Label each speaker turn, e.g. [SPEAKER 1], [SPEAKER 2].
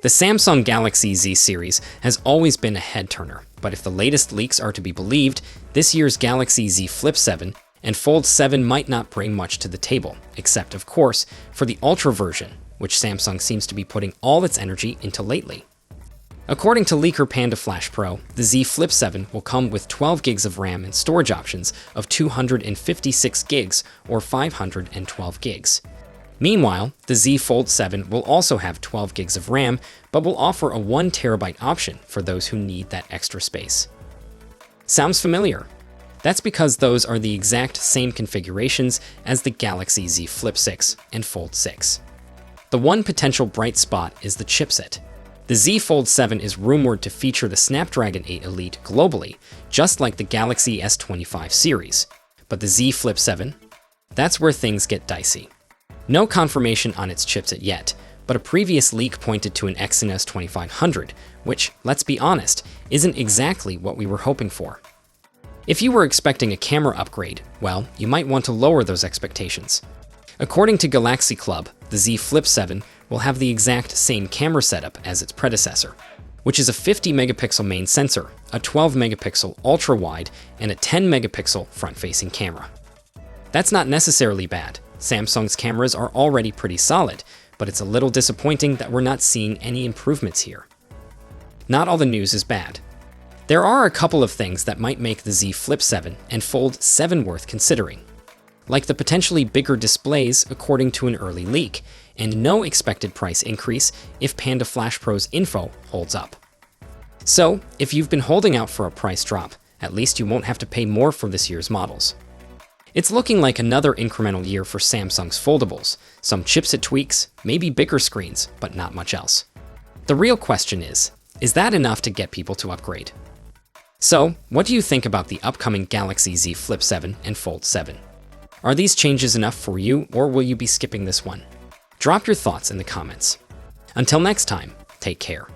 [SPEAKER 1] The Samsung Galaxy Z series has always been a head-turner, but if the latest leaks are to be believed, this year's Galaxy Z Flip 7 and Fold 7 might not bring much to the table, except, of course, for the Ultra version, which Samsung seems to be putting all its energy into lately. According to leaker Panda Flash Pro, the Z Flip 7 will come with 12 gigs of RAM and storage options of 256 gigs or 512 gigs. Meanwhile, the Z Fold 7 will also have 12 gigs of RAM, but will offer a 1 terabyte option for those who need that extra space. Sounds familiar? That's because those are the exact same configurations as the Galaxy Z Flip 6 and Fold 6. The one potential bright spot is the chipset. The Z Fold 7 is rumored to feature the Snapdragon 8 Elite globally, just like the Galaxy S25 series. But the Z Flip 7? That's where things get dicey. No confirmation on its chipset yet, but a previous leak pointed to an Exynos 2500, which, let's be honest, isn't exactly what we were hoping for. If you were expecting a camera upgrade, well, you might want to lower those expectations. According to Galaxy Club, the Z Flip 7 will have the exact same camera setup as its predecessor, which is a 50-megapixel main sensor, a 12-megapixel ultra-wide, and a 10-megapixel front-facing camera. That's not necessarily bad. Samsung's cameras are already pretty solid, but it's a little disappointing that we're not seeing any improvements here. Not all the news is bad. There are a couple of things that might make the Z Flip 7 and Fold 7 worth considering, like the potentially bigger displays according to an early leak, and no expected price increase if Panda Flash Pro's info holds up. So, if you've been holding out for a price drop, at least you won't have to pay more for this year's models. It's looking like another incremental year for Samsung's foldables, some chipset tweaks, maybe bigger screens, but not much else. The real question is that enough to get people to upgrade? So, what do you think about the upcoming Galaxy Z Flip 7 and Fold 7? Are these changes enough for you, or will you be skipping this one? Drop your thoughts in the comments. Until next time, take care.